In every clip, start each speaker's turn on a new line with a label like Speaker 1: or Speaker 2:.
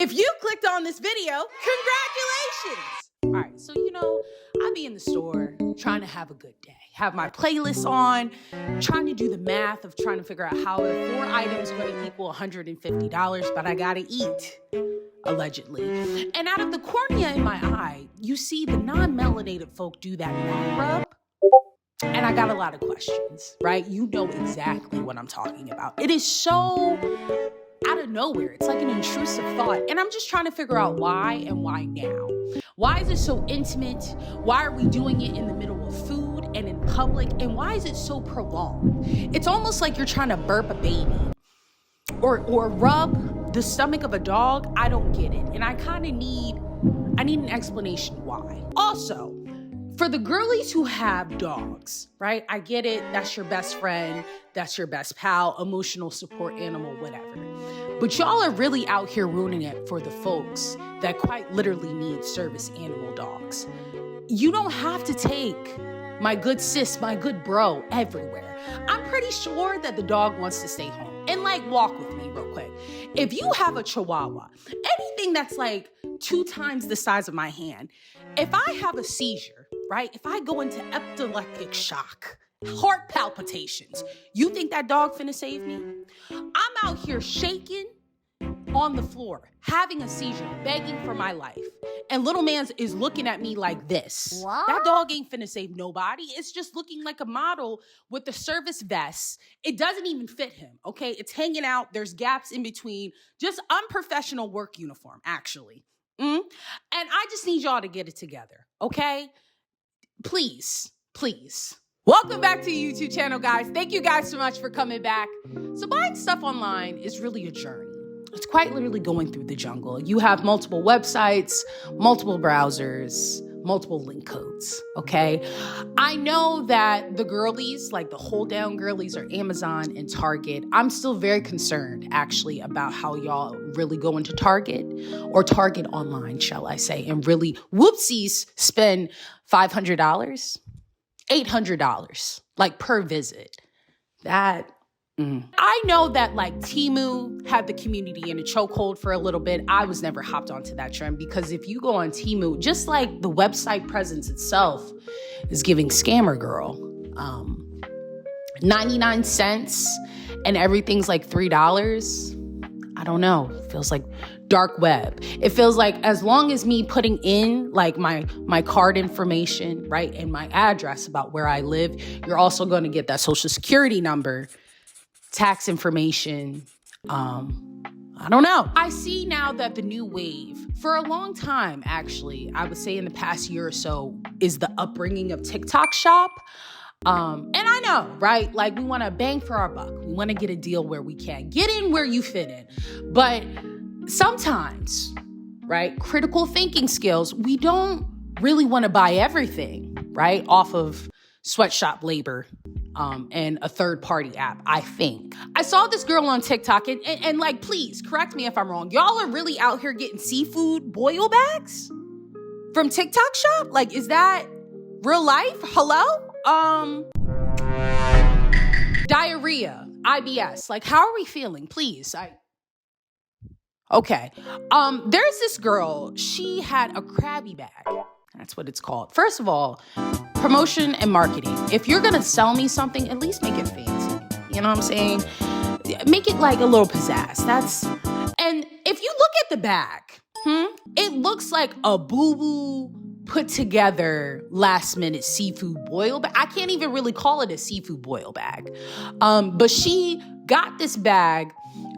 Speaker 1: If you clicked on this video, congratulations! All right, so I be in the store trying to have a good day, have my playlist on, trying to do the math of trying to figure out how the 4 items going to equal $150, but I gotta eat, allegedly. And out of the cornea in my eye, you see the non-melanated folk do that mouth rub. And I got a lot of questions, right? You know exactly what I'm talking about. It is so out of nowhere. It's like an intrusive thought. And I'm just trying to figure out why and why now. Why is it so intimate? Why are we doing it in the middle of food and in public? And why is it so prolonged? It's almost like you're trying to burp a baby or rub the stomach of a dog. I don't get it. And I need an explanation why. Also, for the girlies who have dogs, right? I get it. That's your best friend. That's your best pal, emotional support animal, whatever. But y'all are really out here ruining it for the folks that quite literally need service animal dogs. You don't have to take my good sis, my good bro everywhere. I'm pretty sure that the dog wants to stay home. And walk with me real quick. If you have a Chihuahua, anything that's 2 times the size of my hand, if I have a seizure, right? If I go into epileptic shock, heart palpitations, you think that dog finna save me? I'm out here shaking on the floor, having a seizure, begging for my life. And little man is looking at me like this. What? That dog ain't finna save nobody. It's just looking like a model with the service vest. It doesn't even fit him, okay? It's hanging out. There's gaps in between. Just unprofessional work uniform, actually. And I just need y'all to get it together, okay? Please. Welcome back to the YouTube channel, guys. Thank you guys so much for coming back. So buying stuff online is really a journey. It's quite literally going through the jungle. You have multiple websites, multiple browsers, multiple link codes, okay? I know that the girlies, the hold down girlies, are Amazon and Target. I'm still very concerned, actually, about how y'all really go into Target, or Target online, shall I say, and really, whoopsies, spend $500, $800, per visit. I know that Temu had the community in a chokehold for a little bit. I was never hopped onto that trend because if you go on Temu, just the website presence itself is giving scammer girl 99 cents and everything's $3. I don't know. It feels like dark web. It feels like as long as me putting in my card information, right, and my address about where I live, you're also going to get that social security number, tax information. I don't know. I see now that the new wave, for a long time, actually, I would say in the past year or so, is the upbringing of TikTok Shop. And I know, right? We want to bang for our buck. We want to get a deal where we can. Get in where you fit in. But sometimes, right, critical thinking skills, we don't really want to buy everything, right, off of sweatshop labor. And a third-party app, I think. I saw this girl on TikTok, and please, correct me if I'm wrong. Y'all are really out here getting seafood boil bags from TikTok Shop? Is that real life? Hello? Diarrhea, IBS. How are we feeling? Please, Okay. There's this girl, she had a Krabby bag. That's what it's called. First of all, promotion and marketing. If you're going to sell me something, at least make it fancy. You know what I'm saying? Make it a little pizzazz. And if you look at the bag, it looks like a boo-boo put together last minute seafood boil bag. I can't even really call it a seafood boil bag. But she got this bag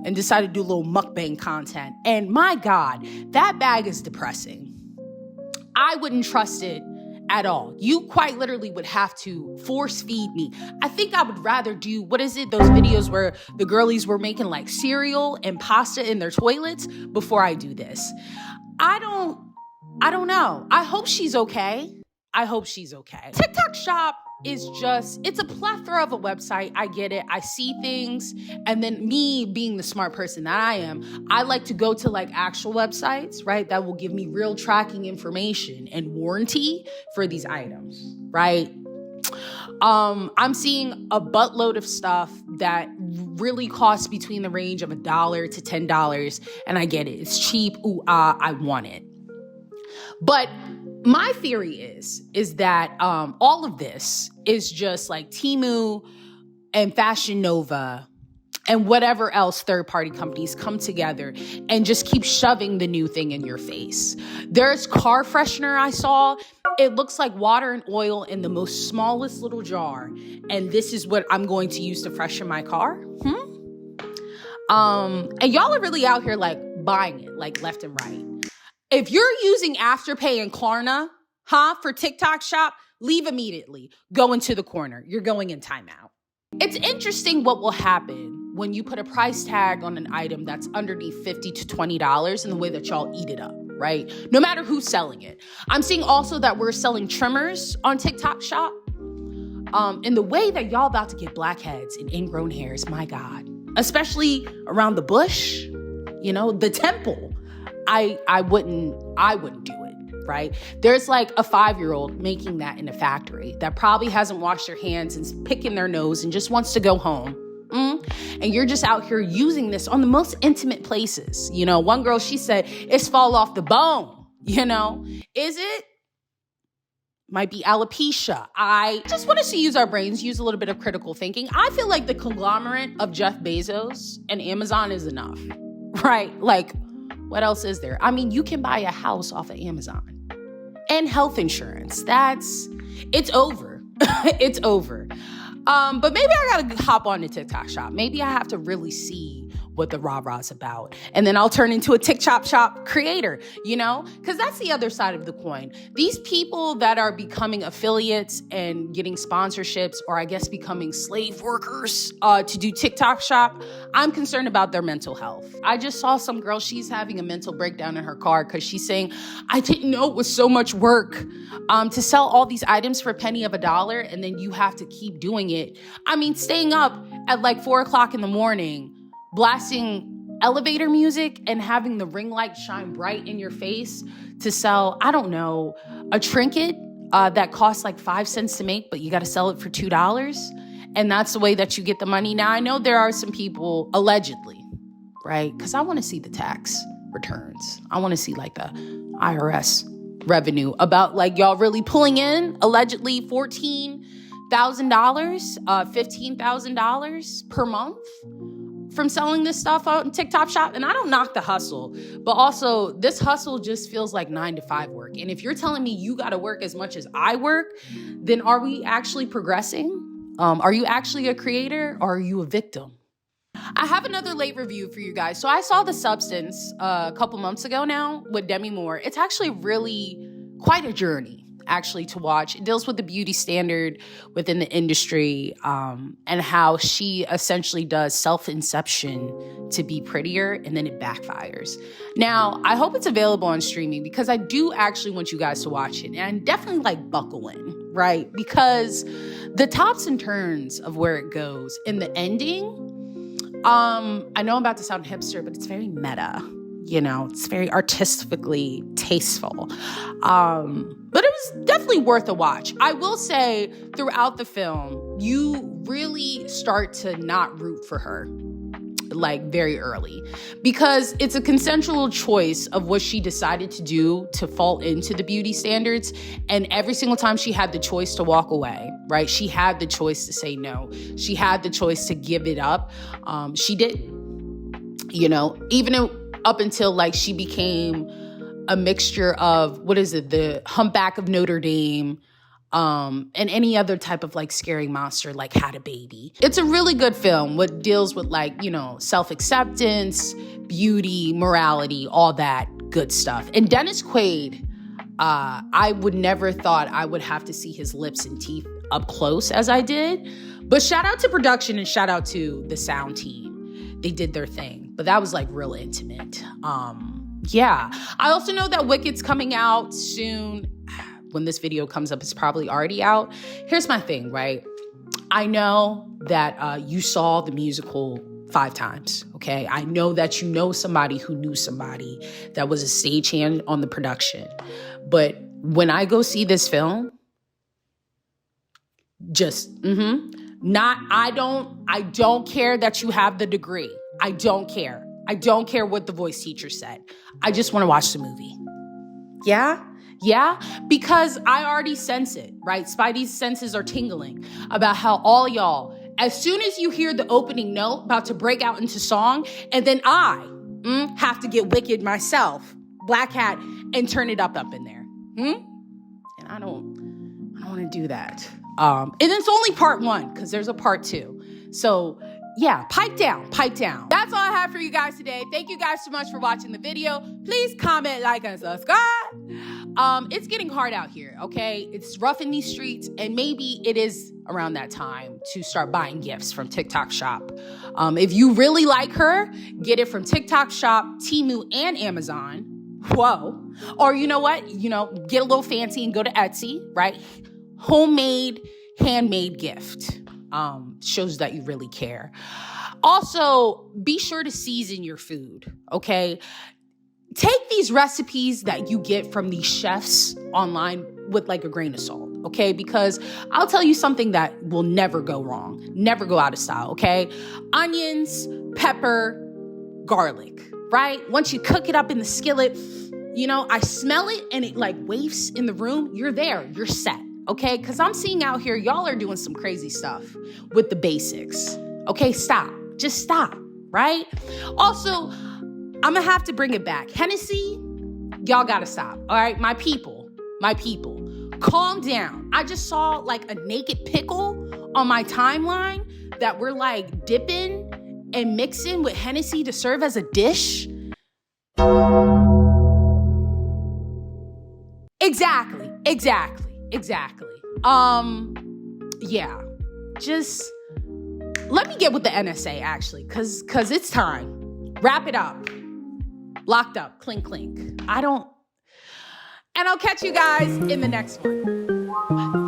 Speaker 1: and decided to do a little mukbang content. And my God, that bag is depressing. I wouldn't trust it at all. You quite literally would have to force feed me. I think I would rather do, those videos where the girlies were making cereal and pasta in their toilets before I do this. I don't know. I hope she's okay. TikTok Shop is it's a plethora of a website. I get it. I see things. And then me being the smart person that I am, I like to go to actual websites, right? That will give me real tracking information and warranty for these items, right? I'm seeing a buttload of stuff that really costs between the range of $1 to $10. And I get it. It's cheap. Ooh, I want it. But my theory is that all of this is just like Temu and Fashion Nova and whatever else third-party companies come together and just keep shoving the new thing in your face. There's car freshener I saw. It looks like water and oil in the most smallest little jar. And this is what I'm going to use to freshen my car. And y'all are really out here like buying it like left and right. If you're using Afterpay and Klarna, for TikTok Shop, leave immediately. Go into the corner. You're going in timeout. It's interesting what will happen when you put a price tag on an item that's underneath $50 to $20 in the way that y'all eat it up, right? No matter who's selling it. I'm seeing also that we're selling trimmers on TikTok Shop. In the way that y'all about to get blackheads and ingrown hairs, my God. Especially around the bush, the temple. I wouldn't do it, right? There's like a 5-year-old making that in a factory that probably hasn't washed their hands and is picking their nose and just wants to go home. And you're just out here using this on the most intimate places. One girl, she said, it's fall off the bone, Is it? Might be alopecia. I just want us to use our brains, use a little bit of critical thinking. I feel like the conglomerate of Jeff Bezos and Amazon is enough, right? Like, what else is there? I mean, you can buy a house off of Amazon and health insurance. It's over. It's over. But maybe I gotta hop on the TikTok Shop. Maybe I have to really see what the rah-rah's about. And then I'll turn into a Tik Tok Shop creator, Because that's the other side of the coin. These people that are becoming affiliates and getting sponsorships, or I guess becoming slave workers to do TikTok Shop, I'm concerned about their mental health. I just saw some girl, she's having a mental breakdown in her car because she's saying, I didn't know it was so much work to sell all these items for a penny of $1, and then you have to keep doing it. I mean, staying up at like 4:00 in the morning, blasting elevator music and having the ring light shine bright in your face to sell, I don't know, a trinket that costs like 5 cents to make, but you got to sell it for $2. And that's the way that you get the money. Now, I know there are some people, allegedly, right? Because I want to see the tax returns. I want to see like the IRS revenue about like y'all really pulling in allegedly $14,000, $15,000 per month from selling this stuff on TikTok Shop. And I don't knock the hustle, but also this hustle just feels like 9 to 5 work. And if you're telling me you got to work as much as I work, then are we actually progressing? Are you actually a creator, or are you a victim? I have another late review for you guys. So I saw The Substance a couple months ago now with Demi Moore. It's actually really quite a journey, actually, to watch. It deals with the beauty standard within the industry and how she essentially does self-inception to be prettier, and then it backfires. Now, I hope it's available on streaming because I do actually want you guys to watch it. And definitely like buckle in, right? Because the tops and turns of where it goes in the ending, I know I'm about to sound hipster, but it's very meta. It's very artistically tasteful. But it was definitely worth a watch. I will say throughout the film, you really start to not root for her, like very early, because it's a consensual choice of what she decided to do to fall into the beauty standards. And every single time she had the choice to walk away, right? She had the choice to say no. She had the choice to give it up. She didn't, even up until like she became a mixture of, the Humpback of Notre Dame, and any other type of like scary monster like had a baby. It's a really good film. What deals with like, self-acceptance, beauty, morality, all that good stuff. And Dennis Quaid, I would never thought I would have to see his lips and teeth up close as I did. But shout out to production and shout out to the sound team. They did their thing, but that was like real intimate. Yeah. I also know that Wicked's coming out soon. When this video comes up, it's probably already out. Here's my thing, right? I know that you saw the musical 5 times, okay? I know that you know somebody who knew somebody that was a stagehand on the production. But when I go see this film, I don't care that you have the degree. I don't care. I don't care what the voice teacher said. I just want to watch the movie. Yeah? Yeah? Because I already sense it, right? Spidey's senses are tingling about how all y'all, as soon as you hear the opening note about to break out into song, and then I have to get wicked myself, Black Hat, and turn it up in there. And I don't want to do that. And it's only part 1 because there's a part 2. So yeah, pipe down. That's all I have for you guys today. Thank you guys so much for watching the video. Please comment, like, and subscribe. It's getting hard out here, okay? It's rough in these streets, and maybe it is around that time to start buying gifts from Tik Tok Shop. If you really like her, get it from Tik Tok Shop, Temu, and Amazon. Whoa. Or you know what? Get a little fancy and go to Etsy, right? Homemade, handmade gift. Shows that you really care. Also, be sure to season your food, okay? Take these recipes that you get from these chefs online with like a grain of salt, okay? Because I'll tell you something that will never go wrong, never go out of style, okay? Onions, pepper, garlic, right? Once you cook it up in the skillet, I smell it and it like wafts in the room. You're there, you're set. Okay, because I'm seeing out here, y'all are doing some crazy stuff with the basics. Okay, stop. Just stop, right? Also, I'm going to have to bring it back. Hennessy, y'all got to stop, all right? My people, calm down. I just saw like a naked pickle on my timeline that we're like dipping and mixing with Hennessy to serve as a dish. Exactly. Yeah, just let me get with the NSA actually, cause it's time. Wrap it up. Locked up, clink. And I'll catch you guys in the next one.